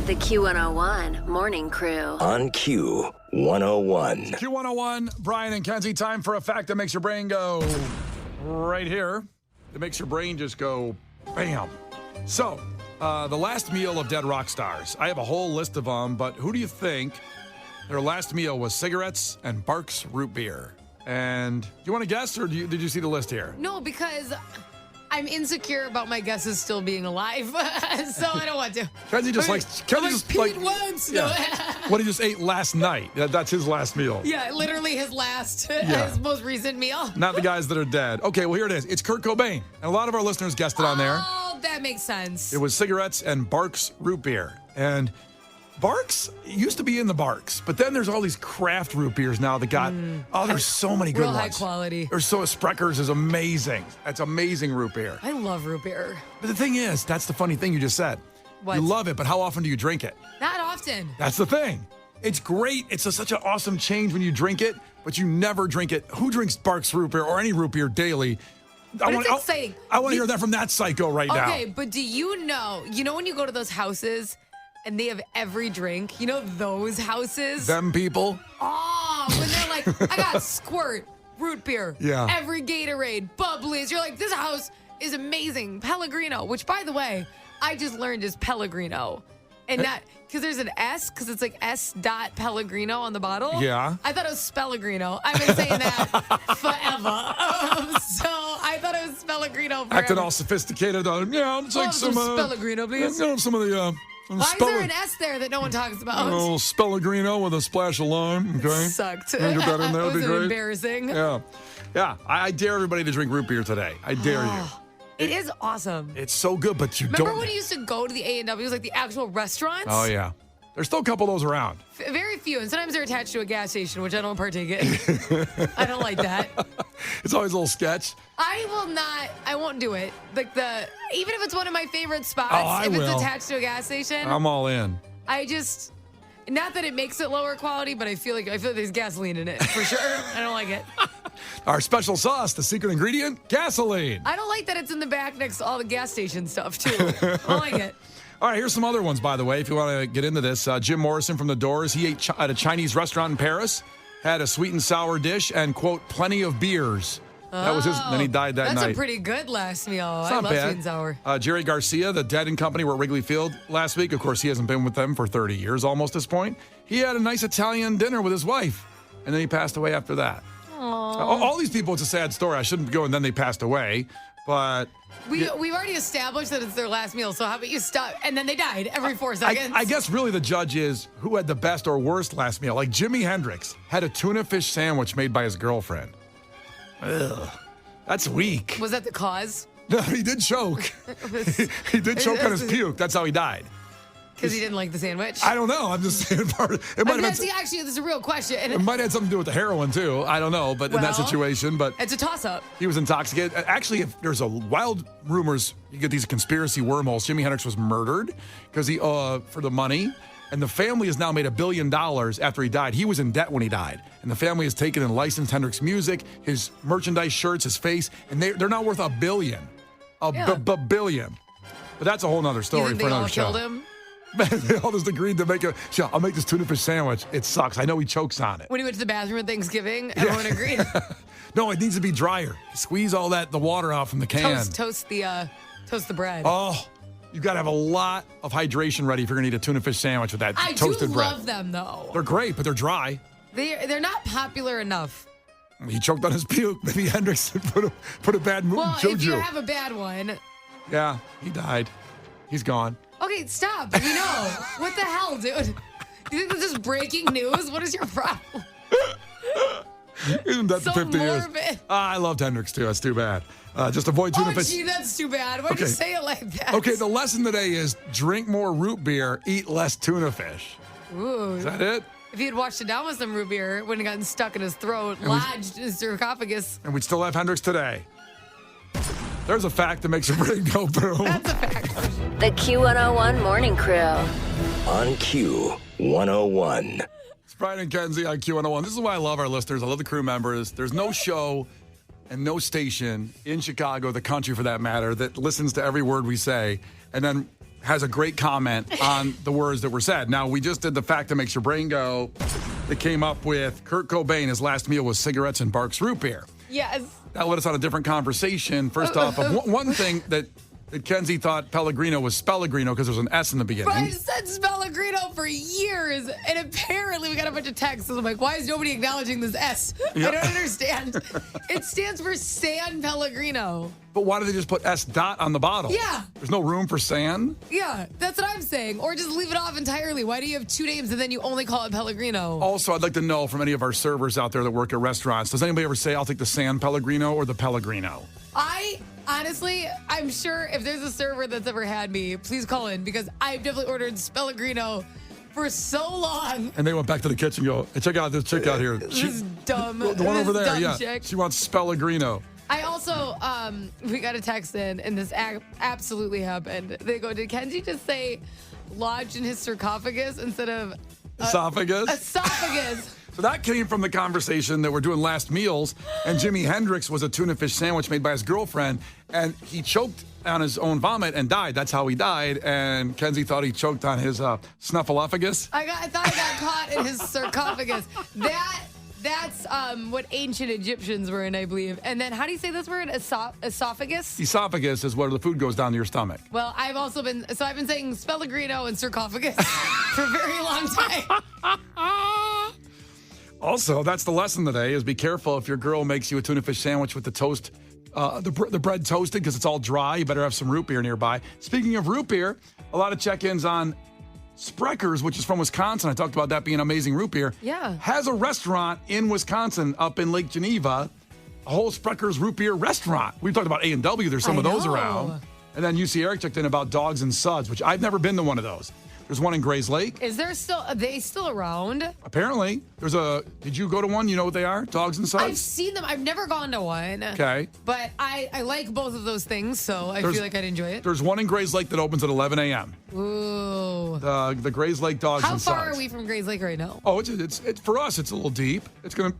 The Q101 Morning Crew. On Q101. Q101, Brian and Kenzie, time for a fact that makes your brain go right here. It makes your brain just go bam. So, the last meal of dead rock stars. I have a whole list of them, but who do you think their last meal was cigarettes and Barq's root beer? And do you want to guess, or did you see the list here? No, because I'm insecure about my guesses still being alive, so I don't want to. Kenzie just likes. Kenzie just Pete like once. yeah. No. What he just ate last night. That's his last meal. Yeah, literally his most recent meal. Not the guys that are dead. Okay, well, here it is. It's Kurt Cobain. And a lot of our listeners guessed it on there. Oh, that makes sense. It was cigarettes and Barq's root beer. And Barq's used to be in the Barq's, but then there's all these craft root beers now that got, there's so many good Real ones. high quality. There's Sprecher's is amazing. That's amazing root beer. I love root beer. But the thing is, that's the funny thing you just said. What? You love it, but how often do you drink it? Not often. That's the thing. It's great. It's such an awesome change when you drink it, but you never drink it. Who drinks Barq's root beer or any root beer daily? But it's exciting. I want to hear that from that psycho right now. Okay, but do you know when you go to those houses and they have every drink? You know those houses? Them people? Oh, when they're like, I got Squirt, root beer, Yeah. every Gatorade, Bubblies. You're like, this house is amazing. Pellegrino, which, by the way, I just learned is Pellegrino. And not, because there's an S, because it's like S. Pellegrino on the bottle. Yeah. I thought it was Spellegrino. I've been saying that forever. So I thought it was Pellegrino forever. Acting all sophisticated. Yeah, it's like some Pellegrino, please. some of the. Why is there an S there that no one talks about? Oh, Pellegrino with a splash of lime. Okay. Sucked. Can I get that in there? It That'd was be great. embarrassing. Yeah. I dare everybody to drink root beer today. I dare you. It is awesome. It's so good, but you Remember don't. when you used to go to the A&W's, like the actual restaurants? Oh yeah. There's still a couple of those around. Very few, and sometimes they're attached to a gas station, which I don't partake in. I don't like that. It's always a little sketch. I won't do it. Like even if it's one of my favorite spots, I if will. it's attached to a gas station, I'm all in. not that it makes it lower quality, but I feel like there's gasoline in it for sure. I don't like it. Our special sauce, the secret ingredient, gasoline. I don't like that it's in the back next to all the gas station stuff too. I don't like it. All right, here's some other ones, by the way, if you want to get into this. Jim Morrison from The Doors, he ate at a Chinese restaurant in Paris, had a sweet and sour dish, and, quote, plenty of beers. That was his, then he died that night. That's a pretty good last meal. It's I not love bad. sweet and sour. Jerry Garcia, the Dead and Company, were at Wrigley Field last week. Of course, he hasn't been with them for 30 years, almost at this point. He had a nice Italian dinner with his wife, and then he passed away after that. All these people, it's a sad story. I shouldn't go, and then they passed away, but... We've already established that it's their last meal, so how about you stop? And then they died every 4 seconds. I guess really the judge is who had the best or worst last meal. Like Jimi Hendrix had a tuna fish sandwich made by his girlfriend. Ugh, that's weak. Was that the cause? No, he did choke. He did choke on his puke. That's how he died. Because he didn't like the sandwich? I don't know. I'm just saying it might have been. Actually, this is a real question. It might have had something to do with the heroin, too. I don't know, but in that situation, but... It's a toss-up. He was intoxicated. Actually, if there's a wild rumors, you get these conspiracy wormholes. Jimi Hendrix was murdered because he for the money, and the family has now made $1 billion after he died. He was in debt when he died, and the family has taken and licensed Hendrix music, his merchandise, shirts, his face, and they're now worth $1 billion. $1 billion. But that's a whole nother story for another show. Killed him? They all just agreed to I'll make this tuna fish sandwich. It sucks. I know he chokes on it. When he went to the bathroom at Thanksgiving, everyone agreed. No, it needs to be drier. Squeeze all the water out from the can. Toast the bread. Oh, you got to have a lot of hydration ready if you're going to eat a tuna fish sandwich with that toasted bread. I do love them, though. They're great, but they're dry. They're not popular enough. He choked on his puke. Maybe Hendrix put a bad mood in if you have a bad one. Yeah, he died. He's gone. Okay, stop. We know. What the hell, dude? Do you think this is breaking news? What is your problem? Isn't that so 50 morbid. years? I loved Hendrix, too. That's too bad. Just avoid tuna fish. Oh, gee, that's too bad. Why'd you say it like that? Okay, the lesson today is drink more root beer, eat less tuna fish. Ooh. Is that it? If he had washed it down with some root beer, it wouldn't have gotten stuck in his throat, lodged in his sarcophagus. And we'd still have Hendrix today. There's a fact that makes your brain go boom. That's a fact. The Q101 Morning Crew. On Q101. It's Brian and Kenzie on Q101. This is why I love our listeners. I love the crew members. There's no show and no station in Chicago, the country for that matter, that listens to every word we say and then has a great comment on the words that were said. Now, we just did the fact that makes your brain go that came up with Kurt Cobain. His last meal was cigarettes and Barks root beer. Yes. That led us on a different conversation. First off, one thing that Kenzie thought Pellegrino was Spellegrino because there's an S in the beginning. But I've said Spellegrino for years, and apparently we got a bunch of texts. I'm like, why is nobody acknowledging this S? Yeah. I don't understand. It stands for San Pellegrino. But why do they just put S dot on the bottle? Yeah. There's no room for San? Yeah, that's what I'm saying. Or just leave it off entirely. Why do you have two names and then you only call it Pellegrino? Also, I'd like to know from any of our servers out there that work at restaurants, does anybody ever say, I'll take the San Pellegrino or the Pellegrino? Honestly, I'm sure if there's a server that's ever had me, please call in because I've definitely ordered Pellegrino for so long. And they went back to the kitchen and go, hey, check out this chick out here. This is dumb. The one over there, yeah. Chick. She wants Pellegrino. I also, we got a text in, and this absolutely happened. They go, did Kenji just say lodged in his sarcophagus instead of Esophagus? Esophagus. So that came from the conversation that we're doing last meals, and Jimi Hendrix was a tuna fish sandwich made by his girlfriend, and he choked on his own vomit and died. That's how he died, and Kenzie thought he choked on his snuffleupagus. I thought I got caught in his sarcophagus. That's what ancient Egyptians were in, I believe. And then, how do you say this word? Esophagus? Esophagus is where the food goes down to your stomach. Well, I've been saying Pellegrino and sarcophagus for a very long time. Also, that's the lesson today, is be careful if your girl makes you a tuna fish sandwich with the toast, the bread toasted because it's all dry. You better have some root beer nearby. Speaking of root beer, a lot of check-ins on Sprecher's, which is from Wisconsin. I talked about that being amazing root beer. Yeah. Has a restaurant in Wisconsin up in Lake Geneva, a whole Sprecher's root beer restaurant. We've talked about A&W. There's some of those around. And then UC Eric checked in about Dogs and Suds, which I've never been to one of those. There's one in Grays Lake. Are they still around? Apparently. Did you go to one? You know what they are? Dogs and Suds? I've seen them. I've never gone to one. Okay. But I like both of those things, so I feel like I'd enjoy it. There's one in Grays Lake that opens at 11 a.m. Ooh. The Grays Lake Dogs How and Suds. far are we from Grays Lake right now? Oh, it's for us, it's a little deep. It's going to,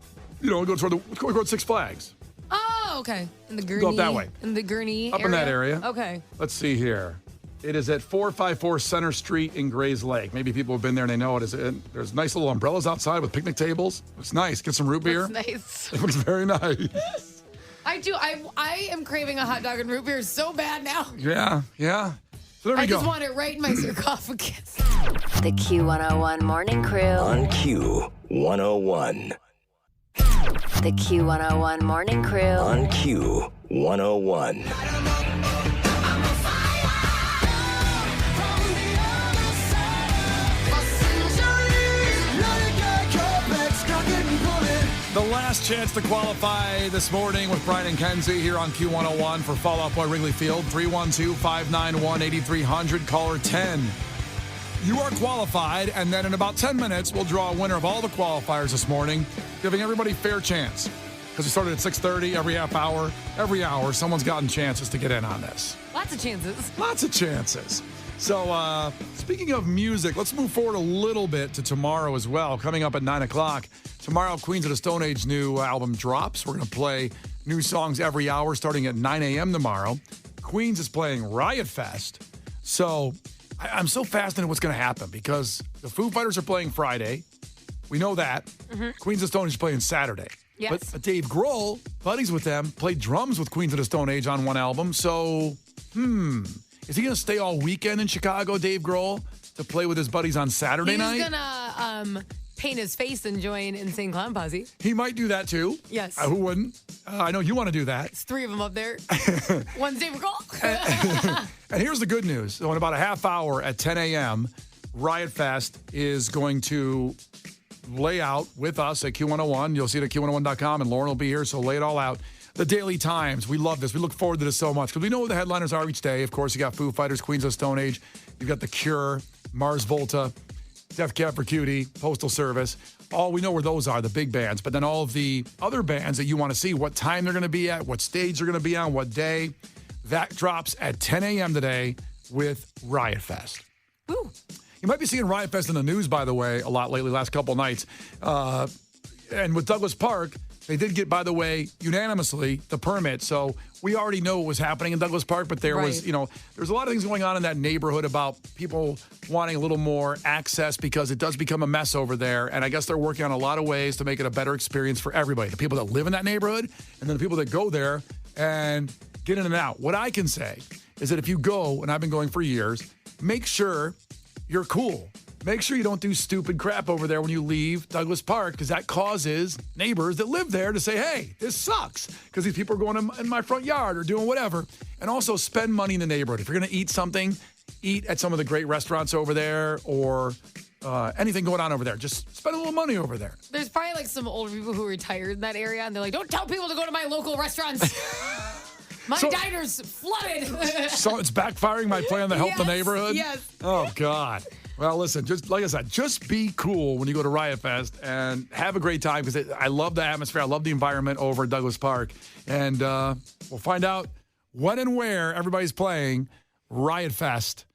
go toward Six Flags. Oh, okay. In the Gurney. Go up that way. In the Gurney Up area? in that area. Okay. Let's see here. It is at 454 Center Street in Grays Lake. Maybe people have been there and they know it. There's nice little umbrellas outside with picnic tables. It's nice. Get some root beer. That's nice. It looks very nice. I do. I am craving a hot dog and root beer so bad now. Yeah. So there we I go. just want it right in my sarcophagus. The Q101 Morning Crew. On Q101. The Q101 Morning Crew. On Q101. The last chance to qualify this morning with Brian and Kenzie here on Q101 for Fall Out Boy Wrigley Field. 312-591-8300, caller 10. You are qualified, and then in about 10 minutes, we'll draw a winner of all the qualifiers this morning, giving everybody fair chance. Because we started at 6:30 every half hour. Every hour, someone's gotten chances to get in on this. Lots of chances. Lots of chances. So, speaking of music, let's move forward a little bit to tomorrow as well. Coming up at 9 o'clock. Tomorrow, Queens of the Stone Age new album drops. We're going to play new songs every hour starting at 9 a.m. tomorrow. Queens is playing Riot Fest. So, I'm so fascinated what's going to happen because the Foo Fighters are playing Friday. We know that. Mm-hmm. Queens of the Stone Age is playing Saturday. Yes. But Dave Grohl, buddies with them, played drums with Queens of the Stone Age on one album. So, is he going to stay all weekend in Chicago, Dave Grohl, to play with his buddies on Saturday night? He's going to paint his face and join Insane Clown Posse. He might do that too. Yes. Who wouldn't? I know you want to do that. There's three of them up there. One's Dave Grohl. And here's the good news. So in about a half hour at 10 a.m., Riot Fest is going to lay out with us at Q101. You'll see it at Q101.com, and Lauren will be here, so lay it all out. The Daily Times. We love this. We look forward to this so much because we know who the headliners are each day. Of course, you got Foo Fighters, Queens of the Stone Age. You've got The Cure, Mars Volta, Def Cab for Cutie, Postal Service. All we know where those are, the big bands. But then all of the other bands that you want to see, what time they're going to be at, what stage they're going to be on, what day. That drops at 10 a.m. today with Riot Fest. Ooh. You might be seeing Riot Fest in the news, by the way, a lot lately, last couple nights. And with Douglas Park, They did get, by the way, unanimously the permit. So we already know what was happening in Douglas Park, but there was, there's a lot of things going on in that neighborhood about people wanting a little more access because it does become a mess over there. And I guess they're working on a lot of ways to make it a better experience for everybody, the people that live in that neighborhood and then the people that go there and get in and out. What I can say is that if you go, and I've been going for years, make sure you're cool. Make sure you don't do stupid crap over there when you leave Douglas Park, because that causes neighbors that live there to say, hey, this sucks, because these people are going in my front yard or doing whatever. And also spend money in the neighborhood. If you're going to eat something, eat at some of the great restaurants over there or anything going on over there. Just spend a little money over there. There's probably like some older people who retired in that area, and they're like, don't tell people to go to my local restaurants. My diner's flooded. So it's backfiring my plan to help the neighborhood? Yes. Oh, God. Well, listen, just like I said, just be cool when you go to Riot Fest and have a great time, because I love the atmosphere. I love the environment over at Douglas Park. And we'll find out when and where everybody's playing Riot Fest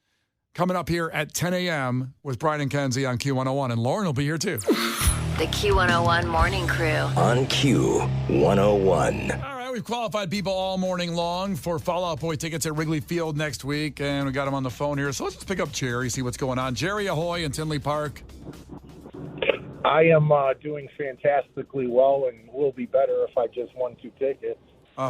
coming up here at 10 a.m. with Brian and Kenzie on Q101. And Lauren will be here, too. The Q101 Morning Crew. On Q101. All right, we've qualified people all morning long for Fall Out Boy tickets at Wrigley Field next week, and we got them on the phone here. So let's just pick up Jerry, see what's going on. Jerry, ahoy in Tinley Park. I am doing fantastically well, and will be better if I just won 2 tickets.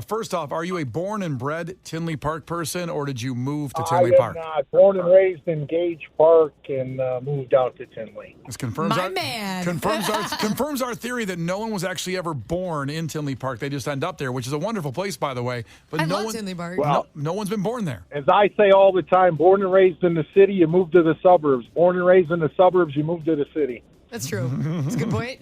First off, are you a born and bred Tinley Park person, or did you move to Tinley Park? I am not. Born and raised in Gage Park and moved out to Tinley. This confirms confirms our theory that no one was actually ever born in Tinley Park. They just end up there, which is a wonderful place, by the way. But I love Tinley Park. Well, no one's been born there. As I say all the time, born and raised in the city, you move to the suburbs. Born and raised in the suburbs, you move to the city. That's true. That's a good point.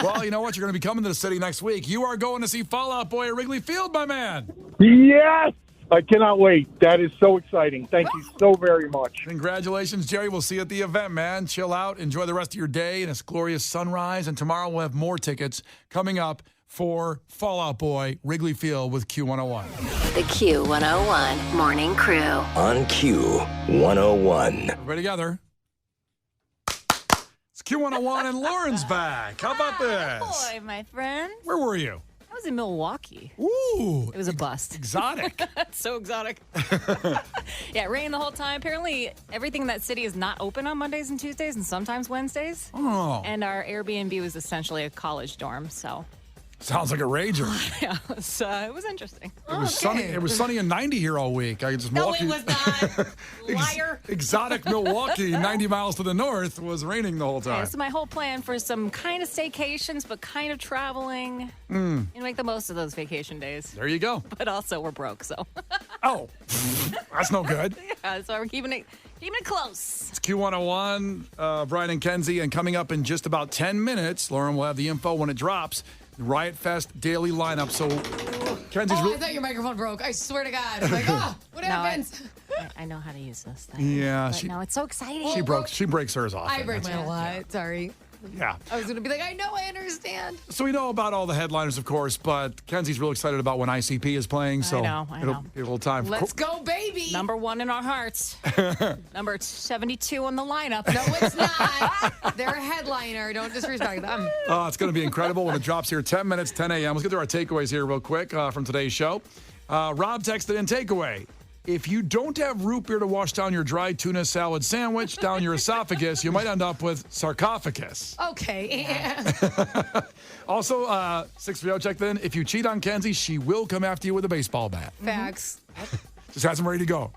Well, you know what? You're going to be coming to the city next week. You are going to see Fall Out Boy at Wrigley Field, my man. Yes! I cannot wait. That is so exciting. Thank you so very much. Congratulations, Jerry. We'll see you at the event, man. Chill out. Enjoy the rest of your day and its glorious sunrise. And tomorrow we'll have more tickets coming up for Fall Out Boy, Wrigley Field with Q101. The Q101 Morning Crew. On Q101. Everybody together. It's Q101 and Lauren's back. How about this? Boy, my friend. Where were you? I was in Milwaukee. Ooh. It was a bust. Exotic. So exotic. Yeah, it rained the whole time. Apparently, everything in that city is not open on Mondays and Tuesdays and sometimes Wednesdays. Oh. And our Airbnb was essentially a college dorm, so. Sounds like a rager. Yeah, it was interesting. It was sunny. It was sunny and 90 here all week. I just No, it was not. Liar. Exotic Milwaukee, 90 miles to the north, was raining the whole time. Yeah, this is my whole plan for some kind of staycations, but kind of traveling. And make the most of those vacation days. There you go. But also, we're broke, so. Oh, that's no good. Yeah, so we're keeping it close. It's Q101, Brian and Kenzie, and coming up in just about 10 minutes, Lauren will have the info when it drops. Riot Fest daily lineup. So, Kenzie's I thought your microphone broke. I swear to God. I'm like, what happens? I know how to use this thing. Yeah, But no, it's so exciting. she breaks hers off. I break mine a lot. Sorry. Yeah. I was going to be like, I know, I understand. So we know about all the headliners, of course, but Kenzie's real excited about when ICP is playing. So I know. it'll be a little time. Let's go, baby. Number 1 in our hearts. Number 72 on the lineup. No, it's not. They're a headliner. Don't disrespect them. It's going to be incredible when it drops here. 10 minutes, 10 a.m. Let's get to our takeaways here real quick from today's show. Rob texted in takeaway. If you don't have root beer to wash down your dry tuna salad sandwich down your esophagus, you might end up with sarcophagus. Okay. Also, 630 checked in. If you cheat on Kenzie, she will come after you with a baseball bat. Facts. Just has them ready to go.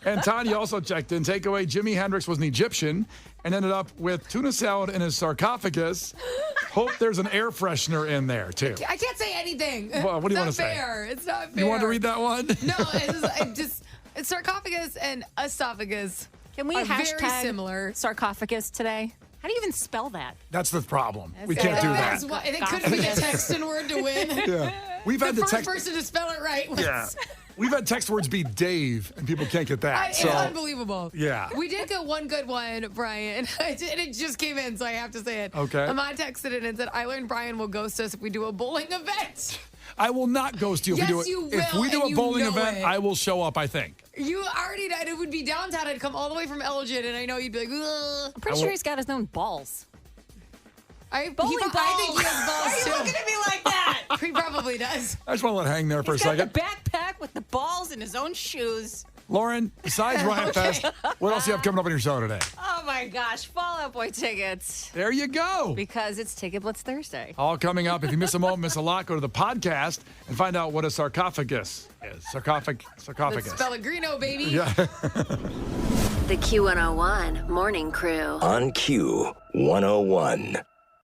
And Tanya also checked in. Takeaway, Jimi Hendrix was an Egyptian and ended up with tuna salad in his sarcophagus. Hope there's an air freshener in there, too. I can't say anything. Well, what do you want to say? It's not fair. You want to read that one? No, it's sarcophagus and esophagus. Can we are hashtag very similar. sarcophagus today? How do you even spell that? That's the problem. We can't do that. That's why, it couldn't be a texting word to win. Yeah. We've had The the first text. person to spell it right was... Yeah. We've had text words be Dave, and people can't get that. It's So unbelievable. yeah. We did get one good one, Brian, and it just came in, so I have to say it. Okay. Amon texted it and said, I learned Brian will ghost us if we do a bowling event. I will not ghost you if Yes, we do it. you If will, we do and a you bowling know event, it. I will show up, I think. You already know. It would be downtown. I'd come all the way from Elgin, and I know you'd be like, ugh. I'm pretty sure he's got his own balls. I think Bowling he has balls Why are you too. looking at me like that? He probably does. I just want to let it hang there for He's a got second. the backpack with the balls in his own shoes. Lauren, besides Riot Fest, what else do you have coming up on your show today? Oh my gosh, Fall Out Boy tickets. There you go. Because it's Ticket Blitz Thursday. All coming up. If you miss a moment, miss a lot, go to the podcast and find out what a sarcophagus is. Sarcophagus. That's Pellegrino, baby. Yeah. The Q101 Morning Crew. On Q101.